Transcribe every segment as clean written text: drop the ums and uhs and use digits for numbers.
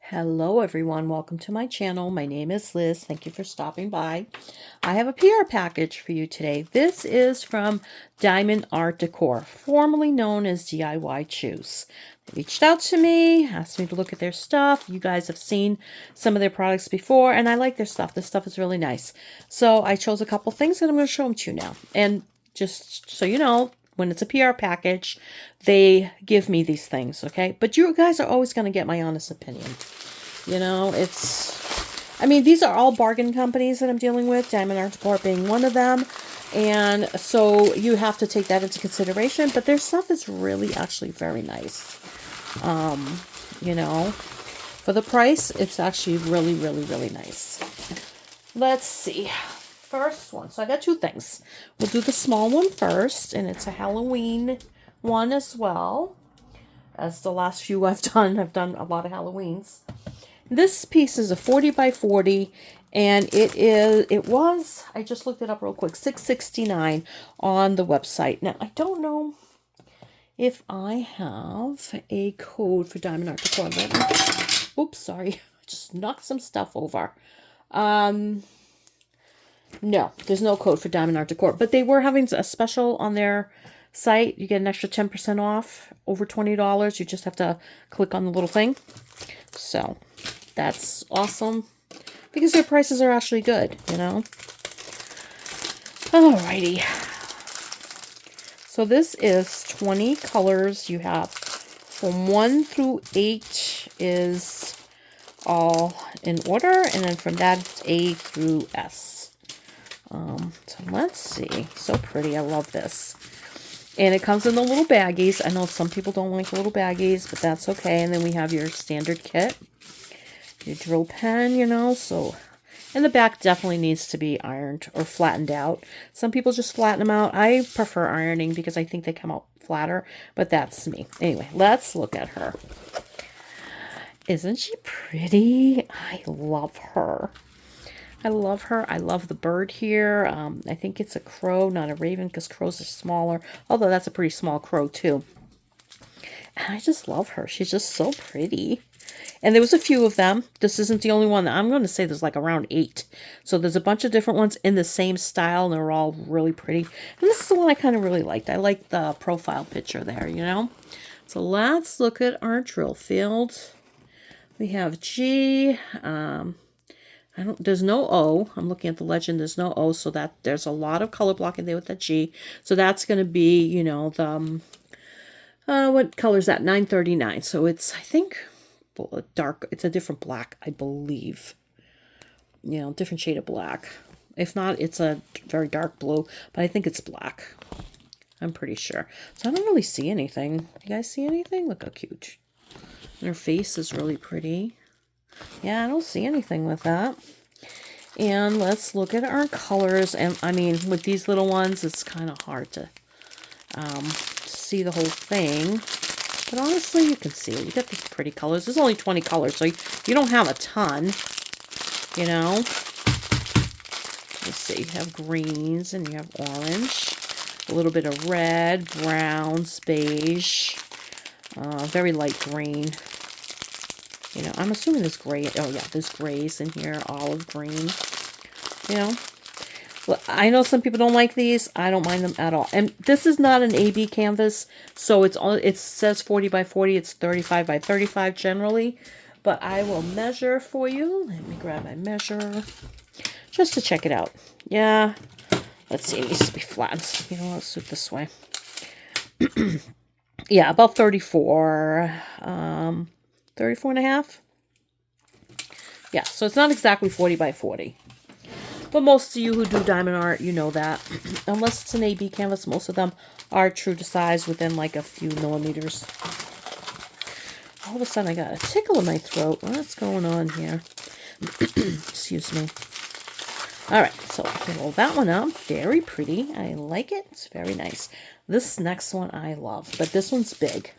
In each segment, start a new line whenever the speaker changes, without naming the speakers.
Hello everyone, welcome to my channel. My name is Liz. Thank you for stopping by. I have a PR package for you today. This is from Diamond Art Decor, formerly known as DIY Choose. They reached out to me, asked me to look at their stuff. You guys have seen some of their products before, and I like their stuff. This stuff is really nice. So I chose a couple things, and I'm going to show them to you now. And just so you know, when it's a PR package, they give me these things, okay? But you guys are always going to get my honest opinion. You know, these are all bargain companies that I'm dealing with, Diamond Art Decor being one of them. And so you have to take that into consideration. But their stuff is really actually very nice. You know, for the price, it's actually really, really, really nice. Let's see. First one. So I got two things. We'll do the small one first, and it's a Halloween one as well. As the last few I've done a lot of Halloweens. This piece is a 40 by 40, and it was, I just looked it up real quick, $6.69 on the website. Now, I don't know if I have a code for Diamond Art Decor. Oops, sorry. I just knocked some stuff over. No, there's no code for Diamond Art Decor, but they were having a special on their site. You get an extra 10% off, over $20. You just have to click on the little thing. So that's awesome because their prices are actually good, you know. Alrighty. So this is 20 colors. You have from 1 through 8 is all in order, and then from that it's A through S. So let's see. So pretty. I love this. And it comes in the little baggies. I know some people don't like the little baggies, but that's okay. And then we have your standard kit. Your drill pen, you know. So, and the back definitely needs to be ironed or flattened out. Some people just flatten them out. I prefer ironing because I think they come out flatter, but that's me. Anyway, let's look at her. Isn't she pretty? I love her. I love her. I love the bird here. I think it's a crow, not a raven, because crows are smaller. Although that's a pretty small crow, too. And I just love her. She's just so pretty. And there was a few of them. This isn't the only one. I'm going to say there's like around 8. So there's a bunch of different ones in the same style, and they're all really pretty. And this is the one I kind of really liked. I like the profile picture there, you know. So let's look at our drill field. We have G. There's no O. I'm looking at the legend. There's no O, so that there's a lot of color blocking there with that G. So that's going to be, you know, the, what color is that? 939. So it's, I think, dark. It's a different black, I believe. You know, different shade of black. If not, it's a very dark blue, but I think it's black. I'm pretty sure. So I don't really see anything. Do you guys see anything? Look how cute. And her face is really pretty. Yeah, I don't see anything with that. And let's look at our colors. And I mean, with these little ones, it's kind of hard to see the whole thing. But honestly, you can see it. You get these pretty colors. There's only 20 colors, so you don't have a ton, you know. Let's see. You have greens and you have orange. A little bit of red, browns, beige. Very light green. You know, I'm assuming there's gray. Oh, yeah, there's grays in here. Olive green. You know. Well, I know some people don't like these. I don't mind them at all. And this is not an AB canvas. So it says 40 by 40. It's 35 by 35 generally. But I will measure for you. Let me grab my measure. Just to check it out. Yeah. Let's see. It needs to be flat. You know, let's do it this way. Yeah, about 34. 34 and a half. Yeah, so it's not exactly 40 by 40. But most of you who do diamond art, you know that. Unless it's an AB canvas, most of them are true to size within like a few millimeters. All of a sudden I got a tickle in my throat. What's going on here? Excuse me. Alright, so roll that one up. Very pretty. I like it. It's very nice. This next one I love, but this one's big.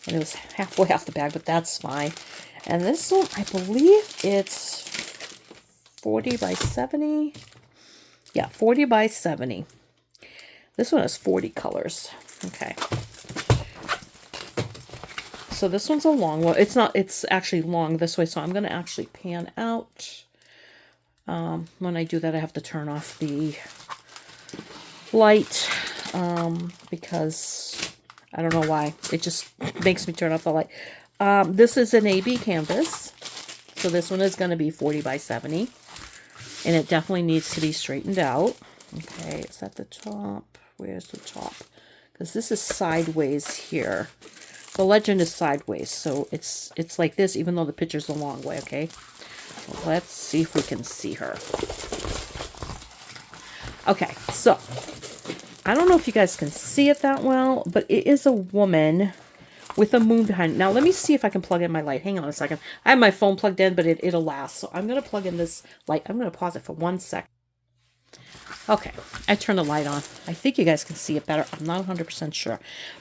And it was halfway off the bag, but that's fine. And this one, I believe it's 40 by 70. Yeah, 40 by 70. This one has 40 colors. Okay. so this one's a long one. It's not, it's actually long this way, so I'm going to actually pan out. When I do that, I have to turn off the light, because I don't know why. It just makes me turn off the light. This is an AB canvas, so this one is going to be 40 by 70, and it definitely needs to be straightened out. Okay, is that the top? Where's the top? Because this is sideways here. The legend is sideways, so it's like this, even though the picture's a long way, okay? Well, let's see if we can see her. Okay, so I don't know if you guys can see it that well, but it is a woman with a moon behind it. Now, let me see if I can plug in my light. Hang on a second. I have my phone plugged in, but it'll last. So I'm going to plug in this light. I'm going to pause it for 1 sec. Okay, I turned the light on. I think you guys can see it better. I'm not 100% sure.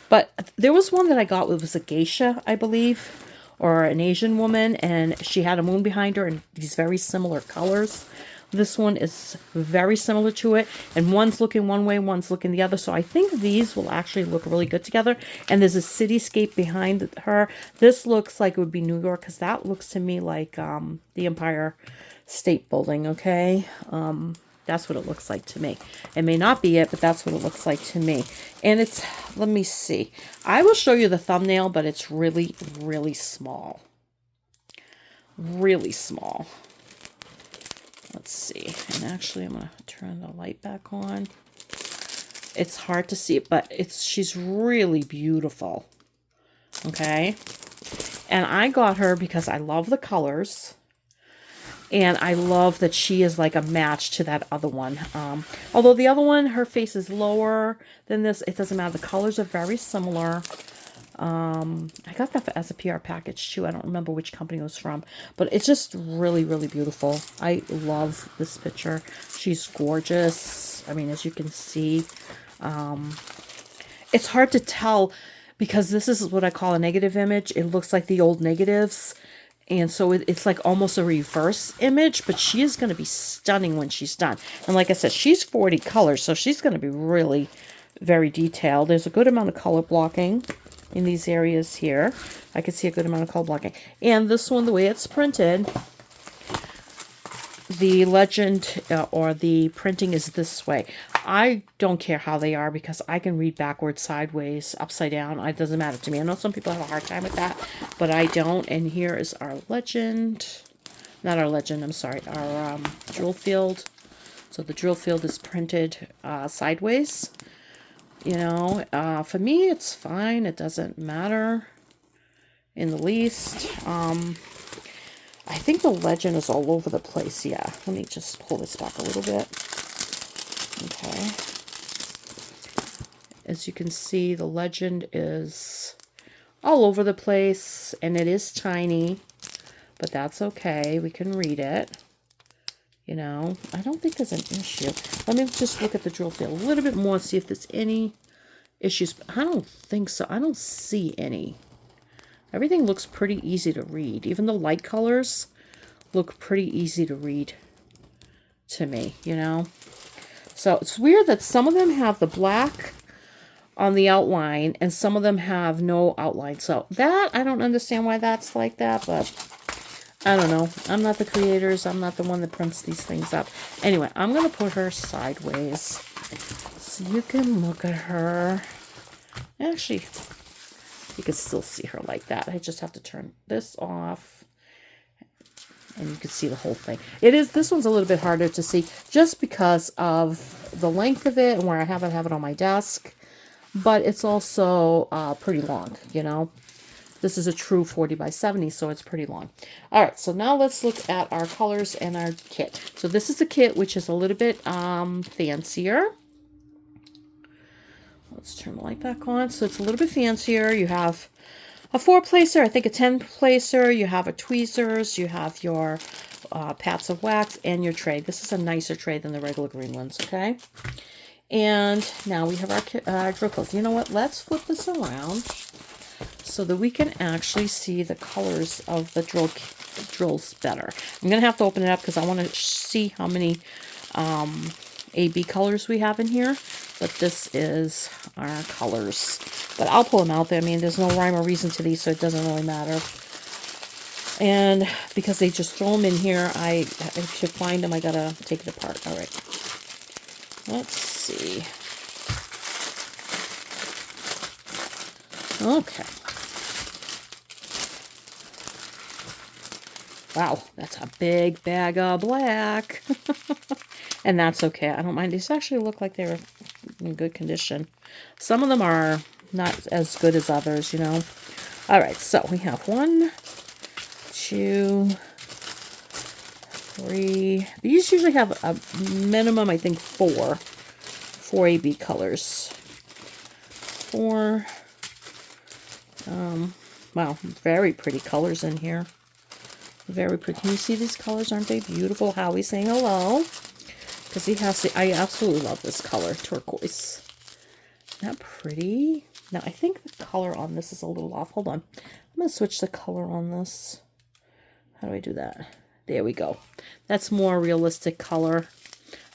But there was one that I got. It was a geisha, I believe, or an Asian woman, and she had a moon behind her in these very similar colors. This one is very similar to it, and one's looking one way, one's looking the other. So I think these will actually look really good together. And there's a cityscape behind her. This looks like it would be New York, because that looks to me like the Empire State Building, okay? That's what it looks like to me. It may not be it, but that's what it looks like to me. And it's, let me see. I will show you the thumbnail, but it's really, really small. Really small. Let's see. And actually, I'm going to turn the light back on. It's hard to see it, but she's really beautiful. Okay? And I got her because I love the colors. And I love that she is like a match to that other one. Although the other one, her face is lower than this. It doesn't matter. The colors are very similar. I got that as a PR package too. I don't remember which company it was from. But it's just really, really beautiful. I love this picture. She's gorgeous. I mean, as you can see. It's hard to tell because this is what I call a negative image. It looks like the old negatives. And so it's like almost a reverse image, but she is going to be stunning when she's done. And like I said, she's 40 colors, so she's going to be really very detailed. There's a good amount of color blocking in these areas here. I can see a good amount of color blocking. And this one, the way it's printed, the legend or the printing is this way. I don't care how they are because I can read backwards, sideways, upside down. It doesn't matter to me. I know some people have a hard time with that, but I don't. And here is our legend. Not our legend, I'm sorry. Our drill field. So the drill field is printed sideways. You know, for me, it's fine. It doesn't matter in the least. I think the legend is all over the place. Yeah, let me just pull this back a little bit. Okay. As you can see, the legend is all over the place, and it is tiny, but that's okay. We can read it. You know, I don't think there's an issue. Let me just look at the drill field a little bit more, see if there's any issues. I don't think so. I don't see any. Everything looks pretty easy to read. Even the light colors look pretty easy to read to me, you know. So it's weird that some of them have the black on the outline and some of them have no outline. So that, I don't understand why that's like that, but I don't know. I'm not the creators. I'm not the one that prints these things up. Anyway, I'm going to put her sideways so you can look at her. Actually, you can still see her like that. I just have to turn this off. And you can see the whole thing. This one's a little bit harder to see just because of the length of it and where I have it on my desk. But it's also pretty long, you know. This is a true 40 by 70, so it's pretty long. All right, so now let's look at our colors and our kit. So this is the kit, which is a little bit fancier. Let's turn the light back on. So it's a little bit fancier. You have a 4-placer, I think a 10-placer. You have a tweezers. You have your pats of wax and your tray. This is a nicer tray than the regular green ones, okay? And now we have our drill clothes. You know what? Let's flip this around so that we can actually see the colors of the drills better. I'm going to have to open it up because I want to see how many AB colors we have in here, but this is our colors. But I'll pull them out there. I mean, there's no rhyme or reason to these, so it doesn't really matter. And because they just throw them in here, I to find them, I gotta take it apart. All right. Let's see. Okay. Wow, that's a big bag of black. And that's okay. I don't mind. These actually look like they're in good condition. Some of them are not as good as others, you know. All right, so we have 1, 2, 3. These usually have a minimum, I think, 4 AB colors. 4. Wow, very pretty colors in here. Very pretty. Can you see these colors? Aren't they beautiful? Howie's saying hello. Because he has to, I absolutely love this color, turquoise. Isn't that pretty? Now, I think the color on this is a little off. Hold on. I'm going to switch the color on this. How do I do that? There we go. That's more realistic color.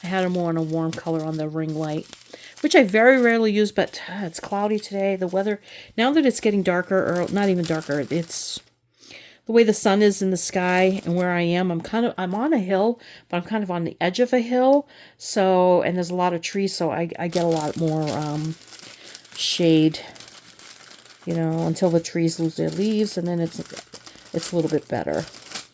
I had it more on a warm color on the ring light, which I very rarely use, but it's cloudy today. The weather, now that it's getting darker, or not even darker, it's the way the sun is in the sky and where I am. I'm on a hill, but I'm kind of on the edge of a hill. So, and there's a lot of trees, so I get a lot more shade, you know, until the trees lose their leaves, and then it's a little bit better.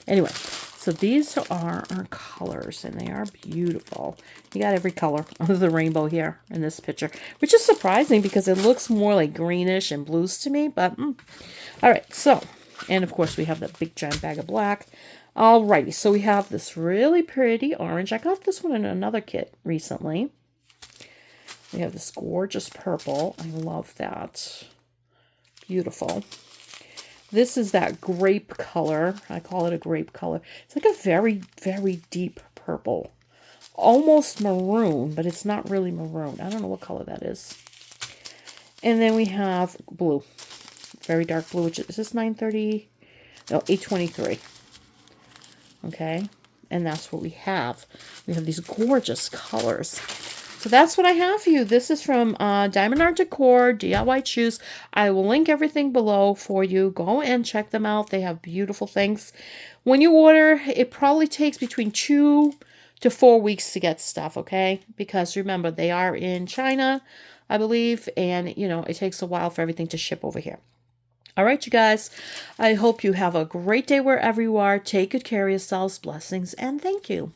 Anyway, so these are our colors, and they are beautiful. You got every color of the rainbow here in this picture, which is surprising because it looks more like greenish and blues to me, but all right, so, and of course we have that big giant bag of black. Alrighty, so we have this really pretty orange. I got this one in another kit recently. We have this gorgeous purple. I love that. Beautiful. This is that grape color. I call it a grape color. It's like a very, very deep purple. Almost maroon, but it's not really maroon. I don't know what color that is. And then we have blue. Very dark blue, which is this 930? No, 823. Okay. And that's what we have. We have these gorgeous colors. So that's what I have for you. This is from Diamond Art Decor, DIY Choose. I will link everything below for you. Go and check them out. They have beautiful things. When you order, it probably takes between 2 to 4 weeks to get stuff, okay? Because remember, they are in China, I believe, and, you know, it takes a while for everything to ship over here. All right, you guys, I hope you have a great day wherever you are. Take good care of yourselves. Blessings, and thank you.